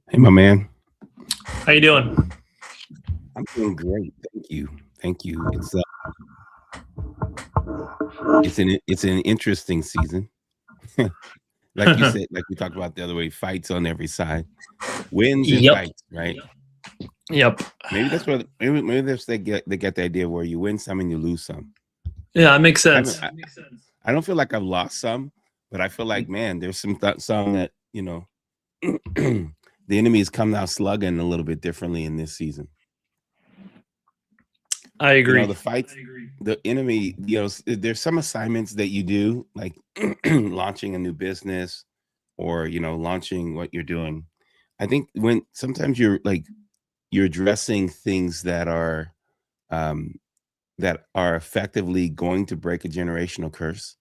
Hey, my man. How you doing? I'm doing great. Thank you. Thank you. It's an interesting season. Like you said, like we talked about the other way, fights on every side, wins and Yep. fights, right? Yep. Maybe that's what maybe that's they get the idea where you win some and you lose some. Yeah, it makes I haven't sense. I don't feel like I've lost some, but I feel like man, there's some that the enemy is coming out slugging a little bit differently in this season. I agree. The fights, the enemy, there's some assignments that you do, like launching a new business or, launching what you're doing. I think when sometimes you're addressing things um, that are effectively going to break a generational curse.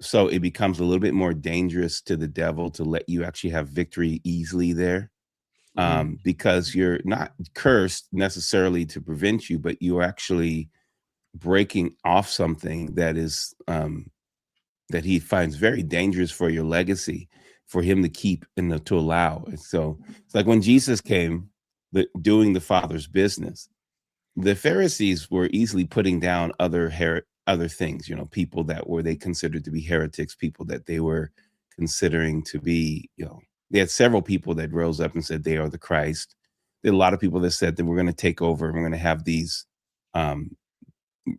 So it becomes a little bit more dangerous to the devil to let you actually have victory easily there, Mhm. because you're not cursed necessarily to prevent you, but you're actually breaking off something that he finds very dangerous for your legacy, for him to keep and to allow. And so it's like when Jesus came, doing the Father's business, the Pharisees were easily putting down other things, people that were they considered to be heretics, people that they were considering to be, they had several people that rose up and said they are the Christ. There are a lot of people that said that we're going to take over and we're going to have these um,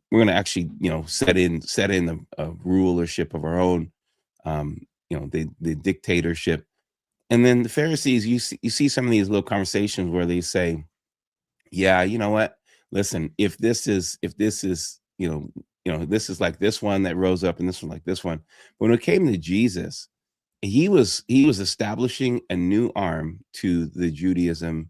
we're going to actually set in a rulership of our own, the dictatorship. And then the Pharisees, you see some of these little conversations where they say, yeah, you know what, listen, if this is this is like this one that rose up and this one like this one. When it came to Jesus, he was establishing a new arm to the Judaism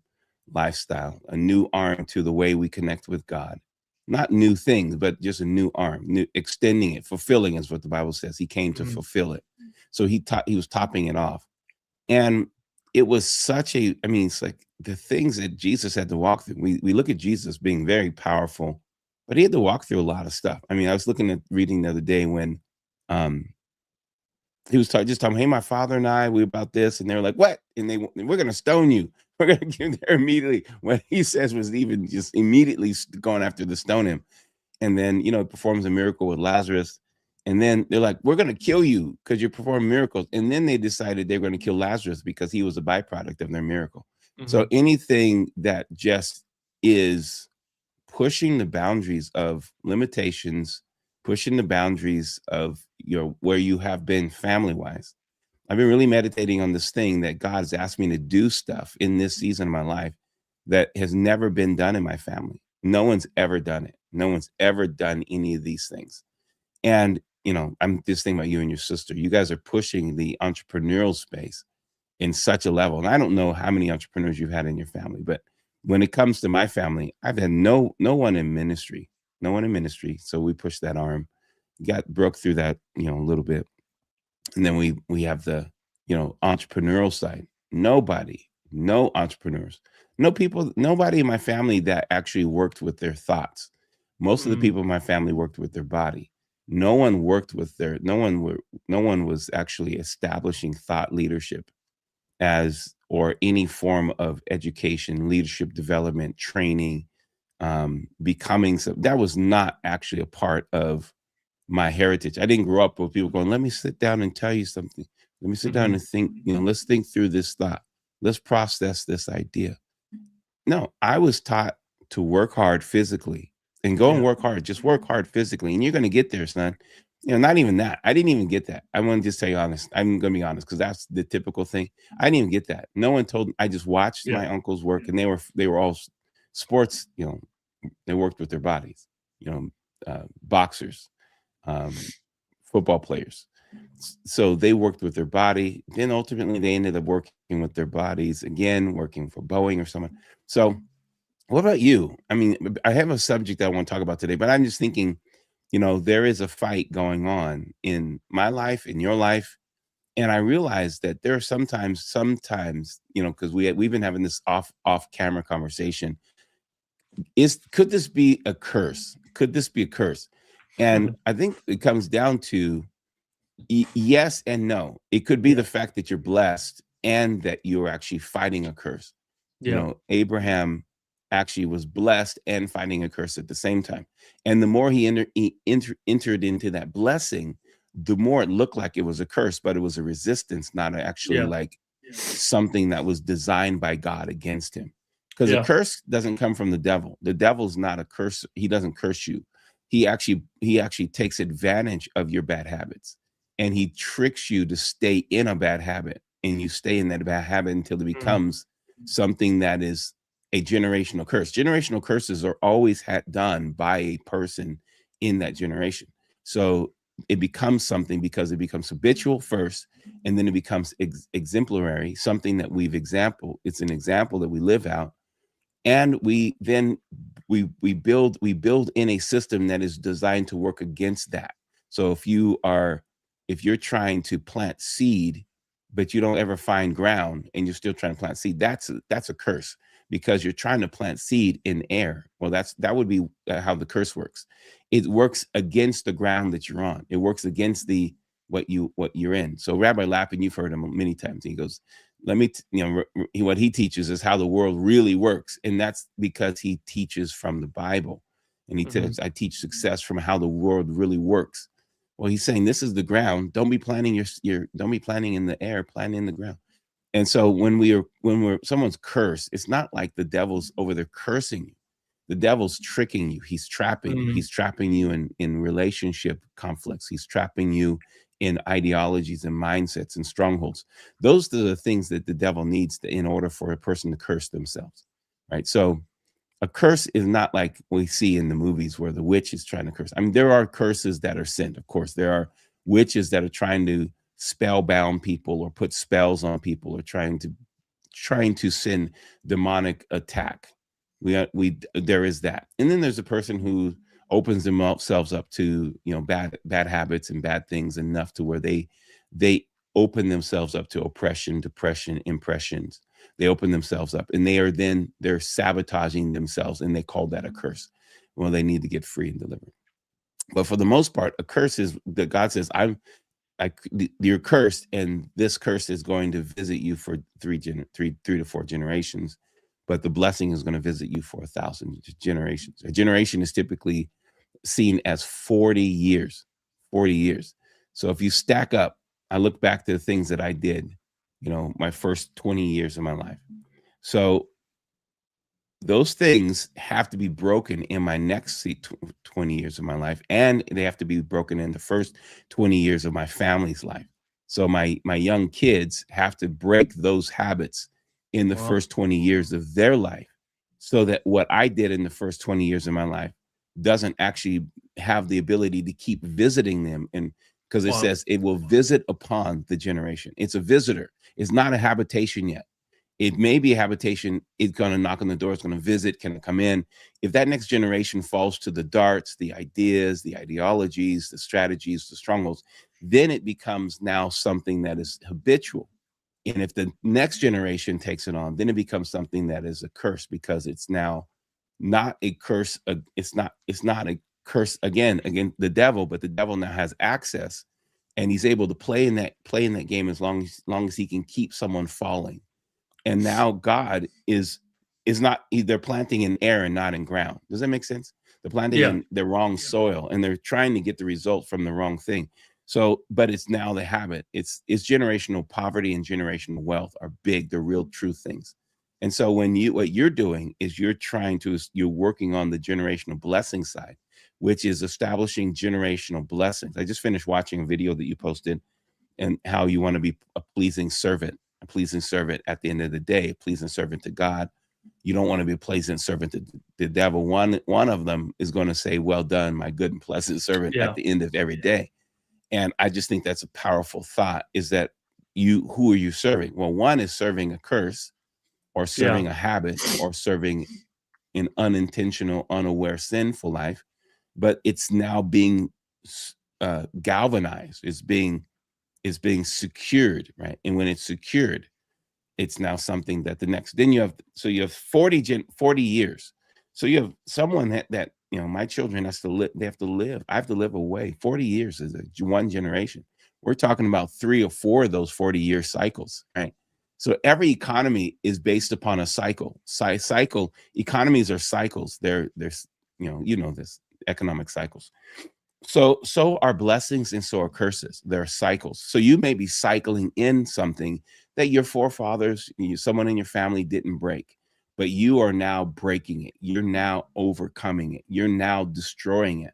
lifestyle, a new arm to the way we connect with God. Not new things, but just a new arm, new extending it, fulfilling is what the Bible says. He came to Mhm. fulfill it. So he was topping it off. And it was such a, I mean, it's like the things that Jesus had to walk through. We look at Jesus being very powerful, but he had to walk through a lot of stuff. I mean, I was looking at reading the other day when um he was just talking, hey, my father and I, we about this, and they were like, what? And we're gonna stone you. We're gonna get there immediately. What he says was even just immediately going after to stone him. And then performs a miracle with Lazarus. And then they're like, we're gonna kill you because you're performing miracles. And then they decided they're gonna kill Lazarus because he was a byproduct of their miracle. So Mhm. anything that just is pushing the boundaries of limitations, pushing the boundaries of where you have been family wise. I've been really meditating on this thing that God's asked me to do stuff in this season of my life that has never been done in my family. No one's ever done it. No one's ever done any of these things. And I'm just thinking about you and your sister. You guys are pushing the entrepreneurial space in such a level. And I don't know how many entrepreneurs you've had in your family, but when it comes to my family, I've had no one in ministry, no one in ministry. So we pushed that arm, got broke through that, a little bit. And then we have the, entrepreneurial side. Nobody, no entrepreneurs, no people, nobody in my family that actually worked with their thoughts. Most of the Mhm. people in my family worked with their body. No one worked with their no one was actually establishing thought leadership as or any form of education, leadership development, training, becoming some that was not actually a part of my heritage. I didn't grow up with people going, let me sit down and tell you something. Let me sit down Mhm. and think, let's think through this thought. Let's process this idea. No, I was taught to work hard physically and go and Yeah. work hard. Just work hard physically, and you're going to get there, son. Not even that. I didn't even get that. I want to just tell you honest. I'm going to be honest because that's the typical thing. I didn't even get that. No one told me. I just watched Yeah. my uncles work, and they were all sports. They worked with their bodies. Boxers, um, football players. So they worked with their body. Then ultimately, they ended up working with their bodies again, working for Boeing or someone. So what about you? I mean, I have a subject that I want to talk about today, but I'm just thinking, there is a fight going on in my life, in your life, and I realize that there are sometimes, because we've been having this off camera conversation. Could this be a curse? Could this be a curse? And I think it comes down to yes and no. It could be Yeah. the fact that you're blessed and that you're actually fighting a curse. You Yeah. know, Abraham actually was blessed and fighting a curse at the same time. And the more he entered into that blessing, the more it looked like it was a curse, but it was a resistance, not actually Yeah. like something that was designed by God against him. Because a Yeah. curse doesn't come from the devil. The devil's not a curse. He doesn't curse you. He actually takes advantage of your bad habits, and he tricks you to stay in a bad habit, and you stay in that bad habit until it Mhm. becomes something that is a generational curse. Generational curses are always done by a person in that generation. So it becomes something because it becomes habitual first, and then it becomes exemplary, something that it's an example that we live out, and we build in a system that is designed to work against that. So if you're trying to plant seed, but you don't ever find ground and you're still trying to plant seed, that's a curse, because you're trying to plant seed in air. Well, that would be how the curse works. It works against the ground that you're on. It works against what you're in. So Rabbi Lappin, you've heard him many times. He goes, what he teaches is how the world really works, and that's because he teaches from the Bible. And he says, I teach success from how the world really works. Well, he's saying this is the ground. Don't be planting don't be planting in the air, plant in the ground. And so when someone's cursed, it's not like the devil's over there cursing you. The devil's tricking you. He's trapping you. He's trapping you in relationship conflicts. He's trapping you in ideologies and mindsets and strongholds. Those are the things that the devil needs in order for a person to curse themselves, right? So a curse is not like we see in the movies where the witch is trying to curse. I mean, there are curses that are sent. Of course, there are witches that are trying to spellbound people or put spells on people, or trying to send demonic attack. There is that. And then there's a person who opens themselves up to, bad habits and bad things enough to where they open themselves up to oppression, depression, impressions. They open themselves up, and they're sabotaging themselves, and they call that a curse. Well, they need to get free and delivered. But for the most part, a curse is that God says, you're cursed, and this curse is going to visit you for three to four generations, but the blessing is going to visit you for 1,000 generations. A generation is typically seen as 40 years. So if you stack up, I look back to the things that I did, my first 20 years of my life. So those things have to be broken in my next 20 years of my life, and they have to be broken in the first 20 years of my family's life. So my young kids have to break those habits in the first 20 years of their life, so that what I did in the first 20 years of my life doesn't actually have the ability to keep visiting them. And because it says it will visit upon the generation. It's a visitor. It's not a habitation yet. It may be a habitation. It's going to knock on the door. It's going to visit. Can it come in? If that next generation falls to the darts, the ideas, the ideologies, the strategies, the strongholds, then it becomes now something that is habitual. And if the next generation takes it on, then it becomes something that is a curse, because it's now not a curse. It's not a curse again the devil, but the devil now has access, and he's able to play in that game as long as he can keep someone falling. And now God is not, they're planting in air and not in ground. Does that make sense? They're planting in the wrong soil, and they're trying to get the result from the wrong thing. So, but it's now the habit. It's generational poverty and generational wealth are big. They're real true things. And so what you're doing is you're working on the generational blessing side, which is establishing generational blessings. I just finished watching a video that you posted, and how you want to be a pleasing servant at the end of the day, a pleasing servant to God. You don't want to be a pleasing servant to the devil. One of them is going to say, well done, my good and pleasant servant, at the end of every day. And I just think that's a powerful thought, is that who are you serving? Well, one is serving a curse, or serving a habit, or serving an unintentional, unaware, sinful life. But it's now being galvanized. It's being secured, right? And when it's secured, it's now something that then you have 40 years. So you have someone that my children they have to live. I have to live away. 40 years is one generation. We're talking about 3 or 4 of those 40-year cycles, right? So every economy is based upon a cycle. Cycle economies are cycles. There's you know this economic cycles. So are blessings and so are curses. There are cycles. So you may be cycling in something that your forefathers, someone in your family didn't break, but you are now breaking it. You're now overcoming it. You're now destroying it.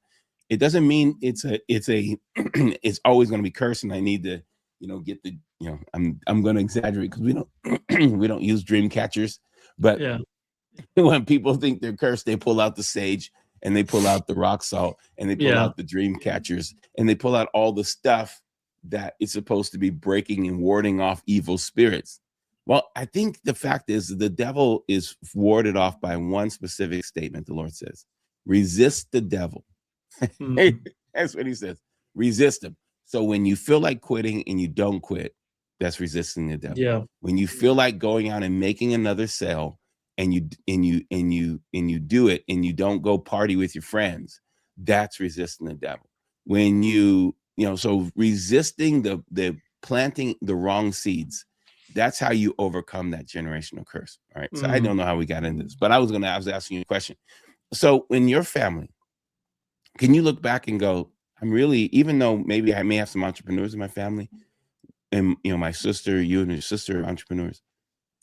It doesn't mean it's it's always going to be cursed. And I need to, get the, I'm going to exaggerate because we don't we don't use dream catchers, but Yeah. when people think they're cursed, they pull out the sage and they pull out the rock salt and they pull Yeah. out the dream catchers and they pull out all the stuff that is supposed to be breaking and warding off evil spirits. Well, I think the fact is the devil is warded off by one specific statement. The Lord says, resist the devil. Mhm. That's what he says. Resist him. So when you feel like quitting and you don't quit, that's resisting the devil. Yeah. When you feel like going out and making another sale and you do it and you don't go party with your friends, that's resisting the devil. When so resisting the planting the wrong seeds, that's how you overcome that generational curse. All right. So I don't know how we got into this, but I was asking you a question. So in your family, can you look back and go, I'm really, even though maybe I may have some entrepreneurs in my family, and my sister, you and your sister are entrepreneurs,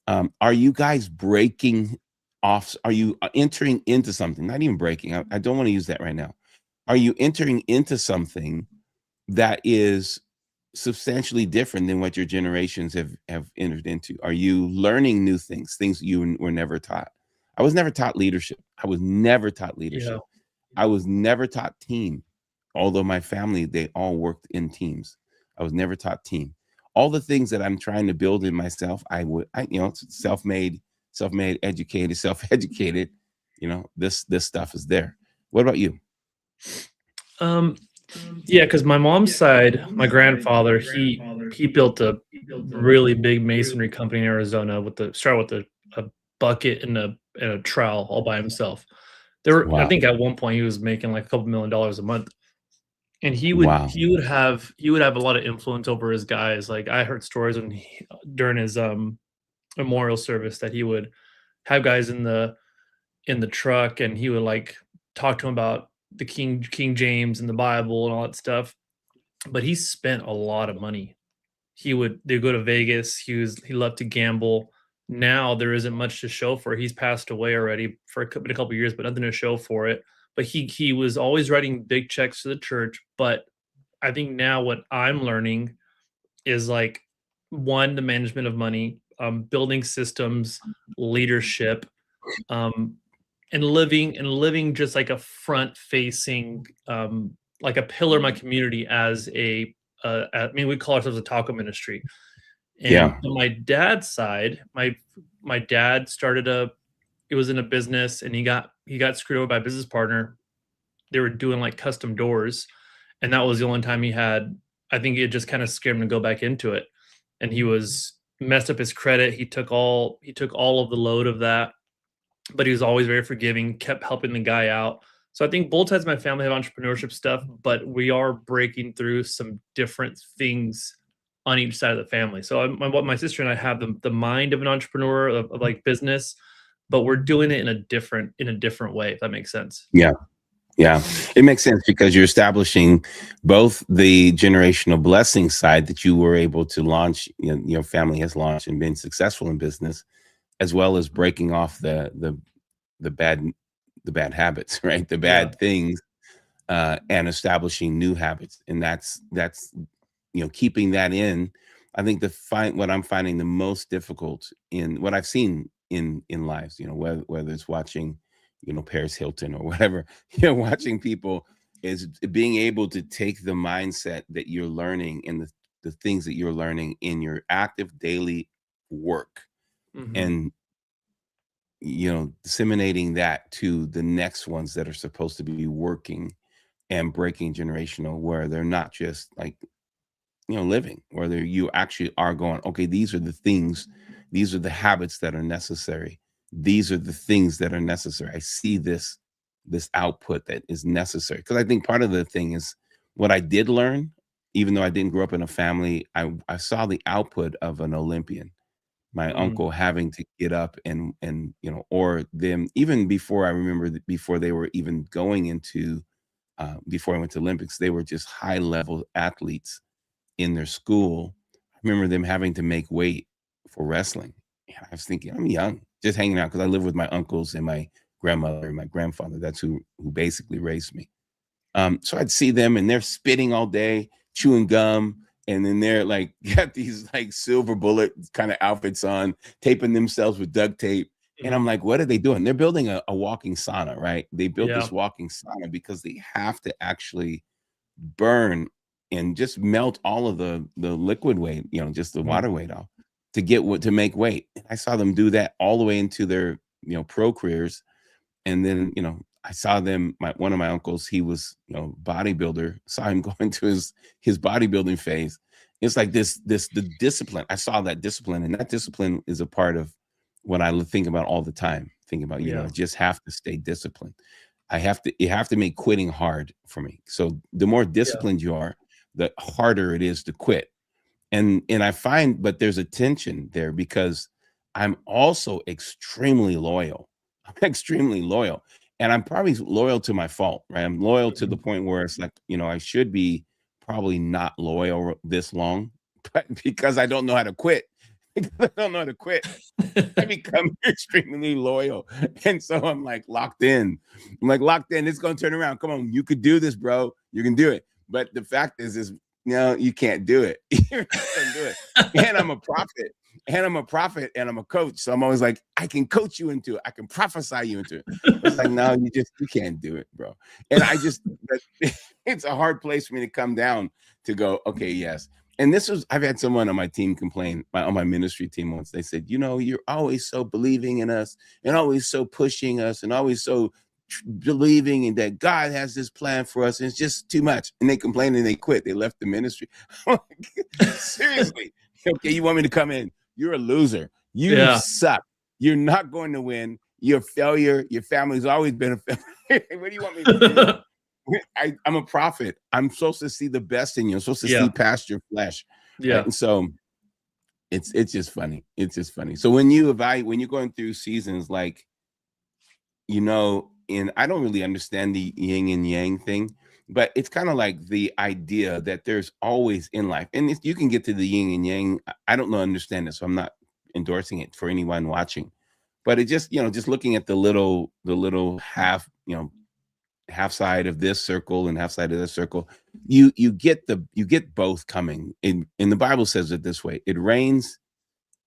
are you guys breaking off? Are you entering into something? Not even breaking. I don't want to use that right now. Are you entering into something that is substantially different than what your generations have entered into? Are you learning new things you were never taught? I was never taught leadership. I was never taught leadership. Yeah. I was never taught team, although my family, they all worked in teams. I was never taught team. All the things that I'm trying to build in myself, self-made, educated, self-educated, this stuff is there. What about you? Yeah, because my mom's side, my grandfather, he built a really big masonry company in Arizona started with a bucket and a trowel all by himself. I Wow. think at one point he was making like a couple $1 million a month. And Wow. he would have a lot of influence over his guys. Like I heard stories during his memorial service that he would have guys in the truck and he would like talk to him about the King James and the Bible and all that stuff. But he spent a lot of money. They go to Vegas. He loved to gamble. Now there isn't much to show for it. He's passed away already for a couple years, but nothing to show for it. But he was always writing big checks to the church. But I think now what I'm learning is like one, the management of money, building systems, leadership, um, and living just like a front facing, like a pillar in my community as I mean, we call ourselves a taco ministry. And Yeah. on my dad's side, my dad it was in a business and he got screwed over by a business partner. They were doing like custom doors. And that was the only time I think it just kind of scared him to go back into it. And he was messed up his credit. He took all of the load of that, but he was always very forgiving, kept helping the guy out. So I think both sides of my family have entrepreneurship stuff, but we are breaking through some different things on each side of the family. So my sister and I have the mind of an entrepreneur of like business, but we're doing it in a different way, if that makes sense. Yeah. Yeah, it makes sense because you're establishing both the generational blessing side that you were able to launch, your family has launched and been successful in business, as well as breaking off the bad habits, right? The Yeah. bad things, and establishing new habits, and that's keeping that in. I think what I'm finding the most difficult in what I've seen in lives, whether it's watching Paris Hilton or whatever, watching people is being able to take the mindset that you're learning and the things that you're learning in your active daily work Mhm. and disseminating that to the next ones that are supposed to be working and breaking generational, where they're not just like living, whether you actually are going, okay, these are the things, these are the habits that are necessary, these are the things that are necessary. I see this output that is necessary, because I think part of the thing is what I did learn, even though I didn't grow up in a family, I saw the output of an Olympian. my Mm, uncle having to get up and or them even before I remember before they were even going into before I went to Olympics, they were just high level athletes in their school. I remember them having to make weight for wrestling. And I was thinking, I'm young, just hanging out because I live with my uncles and my grandmother and my grandfather. That's who basically raised me. So I'd see them and they're spitting all day, chewing gum, and then they're like got these like silver bullet kind of outfits on, taping themselves with duct tape. And I'm mhm. like, what are they doing? They're building a walking sauna, right? They built Yeah. this walking sauna because they have to actually burn and just melt all of the liquid weight, just the Mhm. water weight off to get what to make weight. And I saw them do that all the way into their pro careers. And then, I saw them, one of my uncles, he was, bodybuilder, saw him go into his bodybuilding phase. It's like the discipline. I saw that discipline, and that discipline is a part of what I think about all the time. Think about, I Yeah. just have to stay disciplined. You have to make quitting hard for me. So the more Yeah. disciplined you are, the harder it is to quit. And I find but there's a tension there because I'm also extremely loyal. I'm extremely loyal, and I'm probably loyal to my fault, right? I'm loyal to the Mhm. point where it's like, I should be probably not loyal this long, but because I don't know how to quit, because I don't know how to quit, I become extremely loyal, and so I'm, like, locked in. I'm, like, locked in, it's gonna turn around, "Come on, you could do this, bro. You can do it." But the fact is, no, you can't do it. You're not gonna do it. And I'm a prophet, and I'm a coach, so I'm always like, "I can coach you into it. I can prophesy you into it." It's like, "No, you can't do it, bro." And I just but it's a hard place for me to come down to go, "Okay, yes." And this was I've had someone on my team complain, on my ministry team once. They said, "You're always so believing in us and always so pushing us and always so believing in that God has this plan for us. And it's just too much." And they complained and they quit. They left the ministry. I'm like, seriously. Okay, you want me to come in? You're a loser. You Yeah. suck. You're not going to win. You're a failure. Your family's always been a failure. What do you want me to do? I'm a prophet. I'm supposed to see the best in you. I'm supposed to see Yeah. past your flesh, right? Yeah. And so it's just funny. It's just funny. So when you evaluate, when you're going through seasons, like and I don't really understand the yin and yang thing, but it's kind of like the idea that there's always in life, and if you can get to the yin and yang, I don't know, understand it, so I'm not endorsing it for anyone watching. But it just, just looking at the little half, half side of this circle and half side of this circle, you get both coming. In the Bible says it this way: it rains,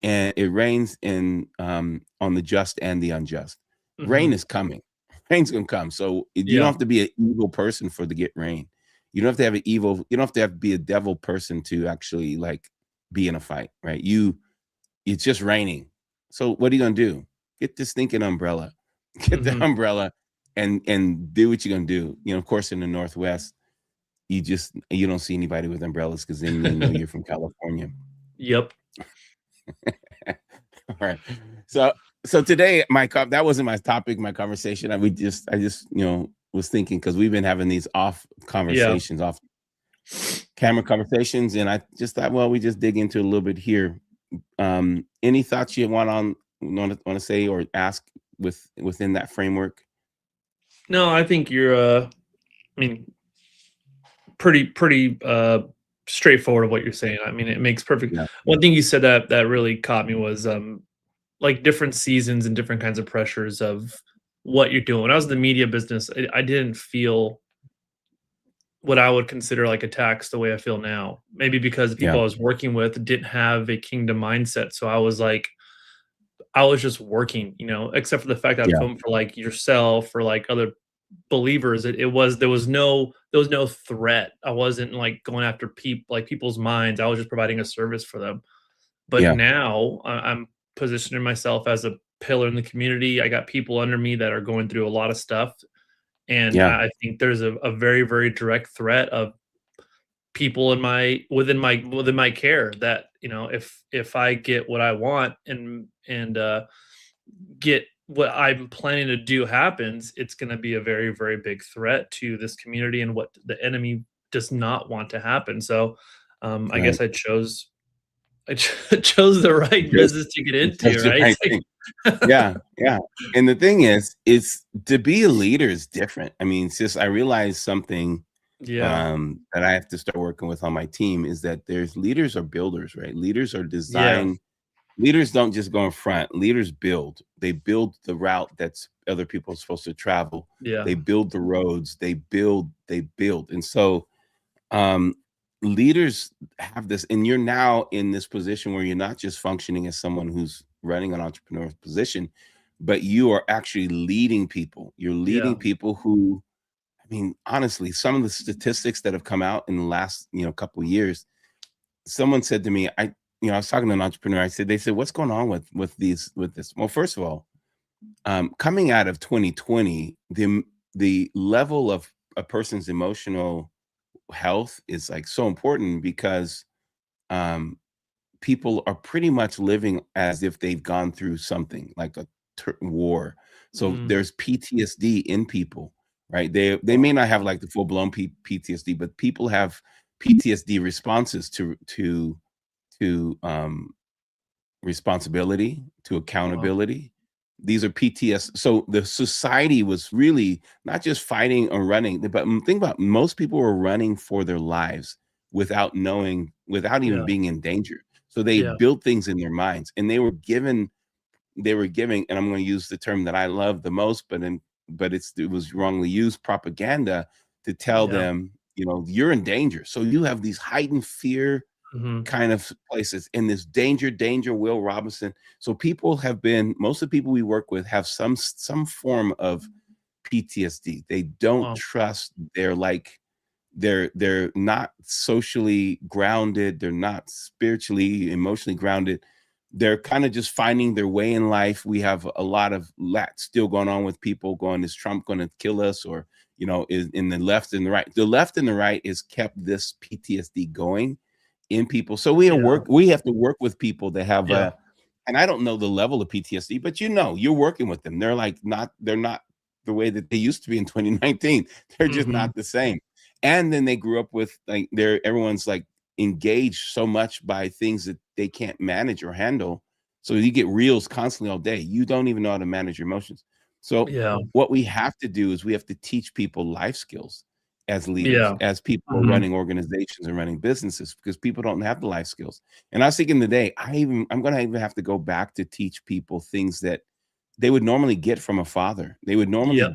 and it rains in on the just and the unjust. Rain Mhm. is coming. Rain's gonna come. So you don't Yeah. have to be an evil person for to get rain. You don't have to have an evil. You don't have to be a devil person to actually like be in a fight, right? It's just raining. So what are you gonna do? Get this stinking umbrella. Get the Mhm. umbrella and do what you're gonna do. Of course, in the Northwest, you don't see anybody with umbrellas because then they know you're from California. Yep. All right. So today that wasn't my topic, my conversation. I just was thinking because we've been having these Yeah. off camera conversations, and I just thought, well, we just dig into a little bit here. Any thoughts you want to say or ask within that framework? No, I think you're, I mean, pretty straightforward of what you're saying. I mean, it makes perfect Yeah. one thing you said that really caught me was, like, different seasons and different kinds of pressures of what you're doing. When I was in the media business, I didn't feel what I would consider, like, attacks the way I feel now. Maybe because the Yeah. people I was working with didn't have a kingdom mindset, so I was like I was just working, except for the fact that I'd Yeah. film for, like, yourself or, like, other believers. It was there was no threat. I wasn't, like, going after people's minds. I was just providing a service for them. But Yeah. now I'm positioning myself as a pillar in the community. I got people under me that are going through a lot of stuff, and Yeah. I think there's a very, very direct threat of people within my care that, if I get what I want and get what I'm planning to do happens, it's gonna be a very, very big threat to this community and what the enemy does not want to happen. So, I Right. guess I chose I chose the right Just business to get into, just the right? right It's thing. like Yeah, yeah. And the thing is, it's to be a leader is different. I mean, sis, I realized something Yeah, that I have to start working with on my team is that there's leaders are builders, right? Leaders are yeah, designed. Leaders don't just go in front. Leaders build. They build the route that's other people are supposed to travel. yeah, They build the roads. They build. And so um leaders have this, and you're now in this position where you're not just functioning as someone who's running an entrepreneurial position, but you are actually leading people. You're yeah, leading people who, I mean, honestly, some of the statistics that have come out in the last, couple of years, someone said to me, I was talking to an entrepreneur. They said, what's going on with this? Well, first of all, coming out of 2020, the level of a person's emotional health is like so important because um, people are pretty much living as if they've gone through something like a war. So mm, there's PTSD in people, right? They wow, may not have like the full blown PTSD, but people have PTSD responses to responsibility, to wow, accountability. These are PTS. So the society was really not just fighting or running, but think about, most people were running for their lives without knowing, without even yeah, being in danger. So they yeah, built things in their minds, and they were giving, and I'm going to use the term that I love the most, but it was wrongly used, propaganda, to tell yeah, them, you're in danger. So you have these heightened fear mhm, kind of places in this danger, Will Robinson. So most of the people we work with have some form of PTSD. They don't wow, trust. They're not socially grounded. They're not spiritually, emotionally grounded. They're kind of just finding their way in life. We have a lot of that still going on with people going, is Trump going to kill us? Or, is in the left and the right. The left and the right has kept this PTSD going in people. So yeah, we have to work with people that have yeah, and I don't know the level of PTSD, but you're working with them. They're not the way that they used to be in 2019. They're just mhm, not the same. And then they grew up with, like, everyone's like engaged so much by things that they can't manage or handle. So you get reels constantly all day. You don't even know how to manage your emotions. So yeah, what we have to do is we have to teach people life skills as leaders, yeah, as people are mhm, running organizations and running businesses, because people don't have the life skills. And I was thinking today, I'm gonna even have to go back to teach people things that they would normally get from a father. yeah,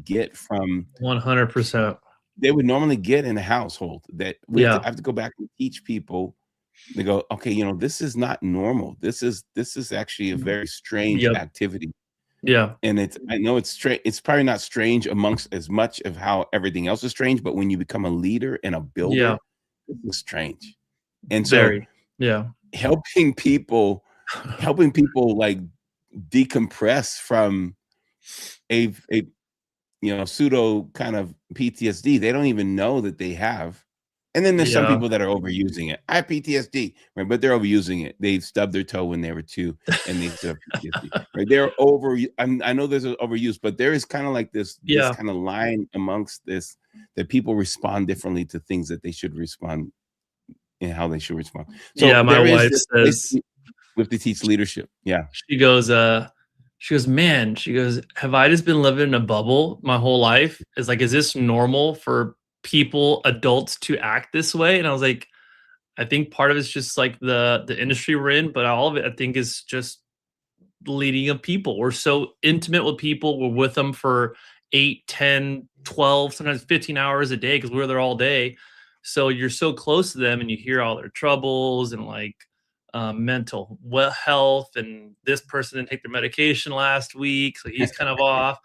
100%. They would normally get in a household. That I Yeah, have to go back and teach people. They go, okay, this is not normal. This is actually a very strange yep, activity. yeah, And I know it's strange. It's probably not strange amongst as much of how everything else is strange, but when you become a leader and a yeah, builder, this is strange. And so very, yeah, helping people helping people like decompress from a pseudo kind of PTSD they don't even know that they have. And then there's some yeah, people that are overusing it. I have PTSD, right? But they're overusing it. They stubbed their toe when they were 2 and they still have PTSD, right? I know there's an overuse, but there is kind of like this yeah, kind of line amongst this, that people respond differently to things that they should respond and how they should respond. So yeah, my there is wife this place says we have to teach leadership. Yeah. she goes, "Man," she goes, "Have I just been living in a bubble my whole life? Is like, is this normal for people, adults to act this way?" And I was like, "I think part of it's just like the industry we're in, but all of it I think is just leading of people. We're so intimate with people. We're with them for 8, 10, 12, sometimes 15 hours a day because we're there all day. So you're so close to them and you hear all their troubles and like mental health. And this person didn't take their medication last week. So he's kind of off.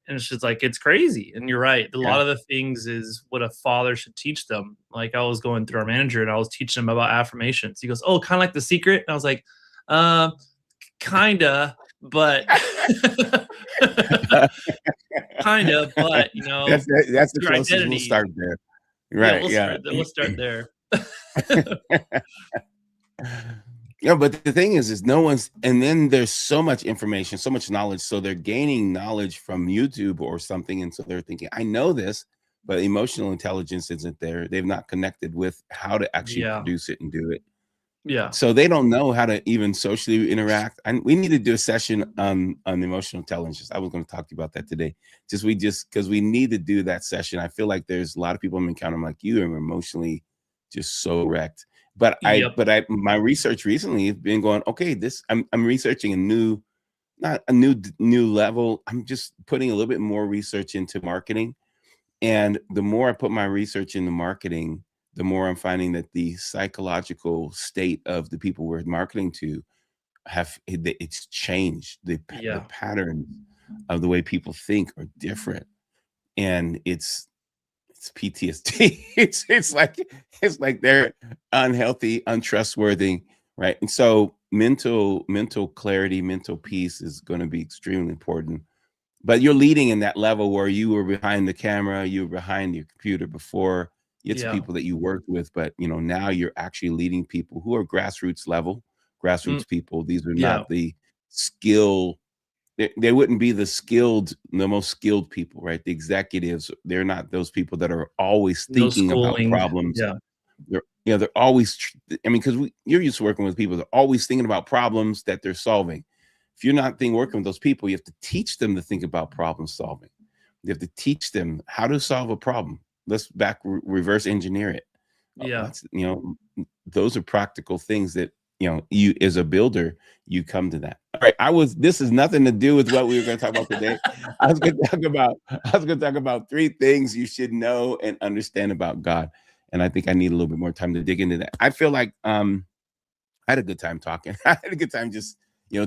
And it's just like, it's crazy. And you're right. A Yeah. lot of the things is what a father should teach them. Like I was going through our manager and I was teaching him about affirmations. He goes, "Oh, kind of like The Secret." And I was like, uh, kinda, but kinda, but, That's the your closest we'll identity. start there. Yeah, Right, yeah. we'll start there. Yeah, but the thing is no one's, and then there's so much information, so much knowledge, so they're gaining knowledge from YouTube or something, and so they're thinking, "I know this," but emotional intelligence isn't there. They've not connected with how to actually Yeah, produce it and do it. Yeah. So they don't know how to even socially interact. And we need to do a session on emotional intelligence. I was going to talk to you about that today. Just because we need to do that session. I feel like there's a lot of people I'm encountering like you are emotionally just so wrecked. Yep. My research recently has been going, okay, I'm researching a new, not a new level. I'm just putting a little bit more research into marketing. And the more I put my research into marketing, the more I'm finding that the psychological state of the people we're marketing to it's changed. The Yeah. patterns of the way people think are different, and it's PTSD. It's like they're unhealthy, untrustworthy, right? And so mental clarity, mental peace is going to be extremely important. But you're leading in that level where you were behind the camera, you were behind your computer before. It's Yeah. people that you worked with, but now you're actually leading people who are grassroots level, Mm, grassroots people. These are yeah. not the skill. They wouldn't be the most skilled people, right? The executives, they're not those people that are always No thinking about schooling. problems. Yeah. They're always. I mean, because you're used to working with people that are always thinking about problems that they're solving. If you're not working with those people, you have to teach them to think about problem solving. You have to teach them how to solve a problem. Let's reverse engineer it. Yeah. That's those are practical things that you as a builder you come to that. All right, this has nothing to do with what we were going to talk about today. I was going to talk about 3 things you should know and understand about God. And I think I need a little bit more time to dig into that. I feel like I had a good time talking. I had a good time just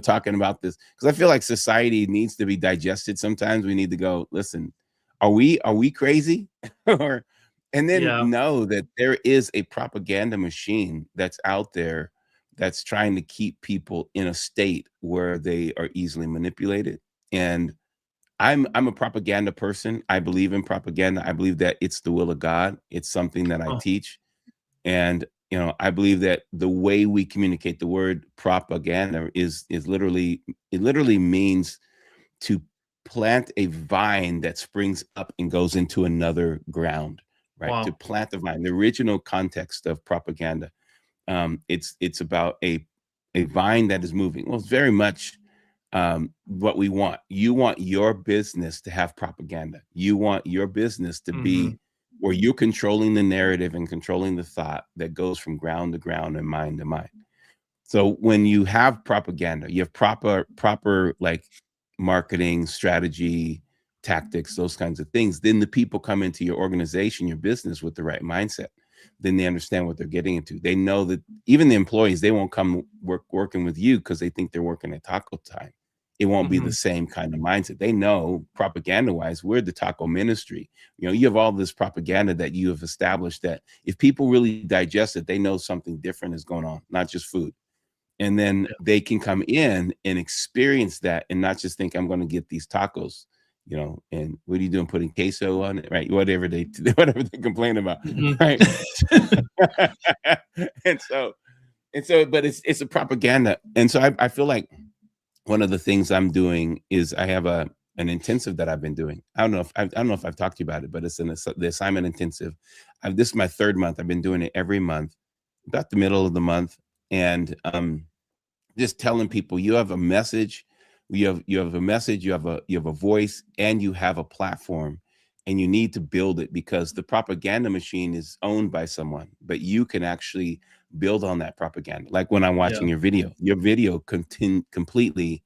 talking about this because I feel like society needs to be digested. Sometimes we need to go, listen, are we crazy? or and then Yeah. know that there is a propaganda machine that's out there that's trying to keep people in a state where they are easily manipulated. And I'm a propaganda person. I believe in propaganda. I believe that it's the will of God. It's something that I Oh, teach. And I believe that the way we communicate, the word propaganda is literally, it literally means to plant a vine that springs up and goes into another ground, right? To wow. plant the vine. The original context of propaganda, it's about a vine that is moving. Well, it's very much what we want. You want your business to have propaganda. You want your business to Mhm. be where you're controlling the narrative and controlling the thought that goes from ground to ground and mind to mind. So when you have propaganda, you have proper like marketing strategy, tactics, those kinds of things, then the people come into your organization, your business with the right mindset. Then they understand what they're getting into. They know that even the employees, they won't come working with you because they think they're working at taco time. It won't be the Mhm. same kind of mindset. They know propaganda wise, we're the taco ministry. You have all this propaganda that you have established that if people really digest it, they know something different is going on, not just food. And then Yeah. they can come in and experience that and not just think I'm going to get these tacos, and what are you doing? Putting queso on it, right? Whatever they complain about, Mhm. right? and so, but it's a propaganda. And so I feel like one of the things I'm doing is I have an intensive that I've been doing. I don't know if I've talked to you about it, but it's the assignment intensive. This is my 3rd month. I've been doing it every month, about the middle of the month, and just telling people you have a message, you have a message, you have a voice, and you have a platform, and you need to build it because the propaganda machine is owned by someone, but you can actually build on that propaganda. Like when I'm Yeah. watching your video completely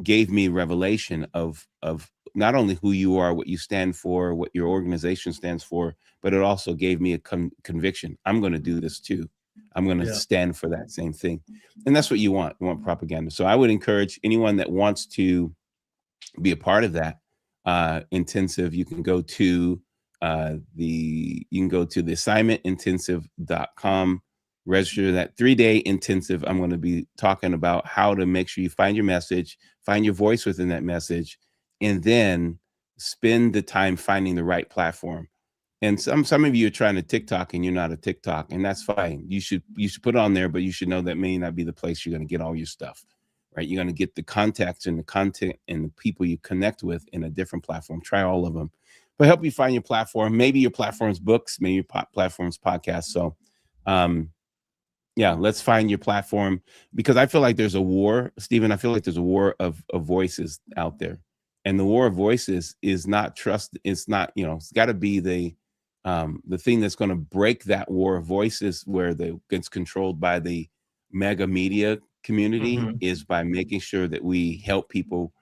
gave me revelation of not only who you are, what you stand for, what your organization stands for, but it also gave me a conviction. I'm going to do this too. I'm going to Yeah. stand for that same thing. And that's what you want. You want propaganda. So I would encourage anyone that wants to be a part of that intensive, you can go to the assignmentintensive.com, register that 3-day intensive. I'm going to be talking about how to make sure you find your message, find your voice within that message, and then spend the time finding the right platform. And some of you are trying to TikTok and you're not a TikTok, and that's fine. You should put it on there, but you should know that may not be the place you're going to get all your stuff, right? You're going to get the contacts and the content and the people you connect with in a different platform. Try all of them, but help you find your platform. Maybe your platform's books, maybe your platform's podcast. So, um, Yeah, let's find your platform, because I feel like there's a war, Stephen. I feel like there's a war of voices out there, and the war of voices is not trust. It's not, it's got to be the thing that's going to break that war of voices, where gets controlled by the mega media community, Mhm. is by making sure that we help people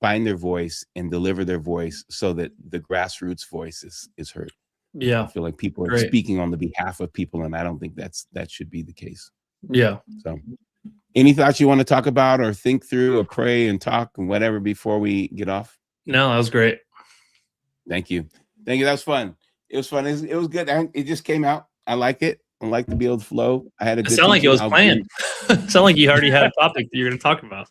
find their voice and deliver their voice, so that the grassroots voice is heard. I Yeah. feel like people are Great. speaking on the behalf of people, and I don't think that should be the case. Yeah. So, any thoughts you want to talk about, or think through, or pray and talk and whatever before we get off? No, that was great. Thank you. Thank you. That was fun. It was fun. It was good. It just came out. I like it. I like to be able to flow. I had a It good sounded like it teaching. was planned. It sounded like you already had a topic that you're going to talk about.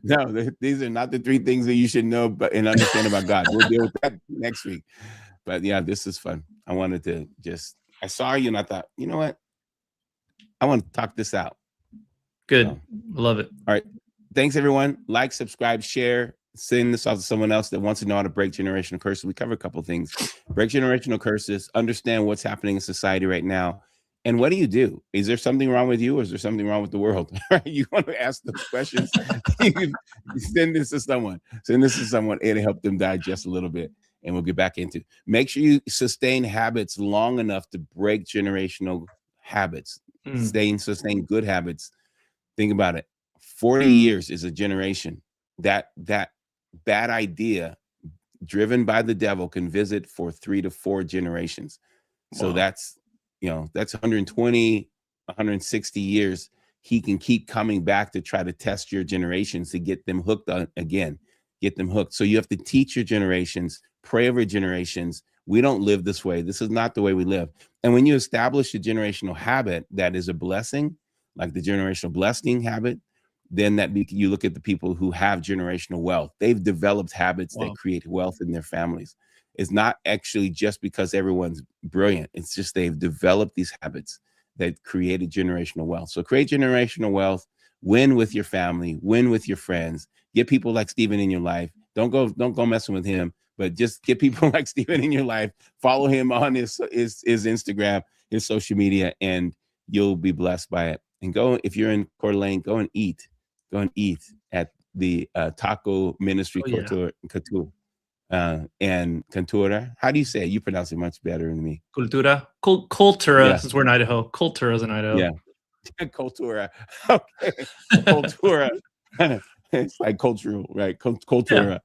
No, these are not the 3 things that you should know and understand about God. We'll deal with that next week. But yeah, this is fun. I wanted to I saw you and I thought, you know what? I want to talk this out. Good. So, love it. All right. Thanks, everyone. Like, subscribe, share, send this off to someone else that wants to know how to break generational curses. We cover a couple of things. Break generational curses, understand what's happening in society right now. And what do you do? Is there something wrong with you, or is there something wrong with the world? You want to ask those questions? You can send this to someone. Send this to someone. It'll help them digest a little bit. And we'll get back into. Make sure you sustain habits long enough to break generational habits. Sustain good habits. Think about it. 40 years is a generation. That bad idea driven by the devil can visit for 3 to 4 generations. So Wow. that's 120, 160 years. He can keep coming back to try to test your generations, to get them hooked on again, get them hooked. So you have to teach your generations, pray over generations. We don't live this way. This is not the way we live. And when you establish a generational habit that is a blessing, like the generational blessing habit, then you look at the people who have generational wealth. They've developed habits that create wealth in their families. It's not actually just because everyone's brilliant. It's just they've developed these habits that created generational wealth. So create generational wealth, win with your family, win with your friends, get people like Stephen in your life. Don't go messing with him, but just get people like Stephen in your life. Follow him on his Instagram, his social media, and you'll be blessed by it. And go, if you're in Coeur d'Alene, go and eat at the Taco Ministry Couture. And Cultura. How do you say it? You pronounce it much better than me. Cultura. Cultura, since we're in Idaho. Cultura is in Idaho. Yeah. Cultura. Okay. Cultura. It's like cultural, right? Cultura. Yeah.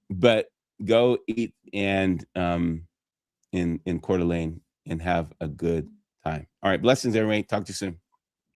But go eat and in Coeur d'Alene and have a good time. All right. Blessings, everybody. Talk to you soon.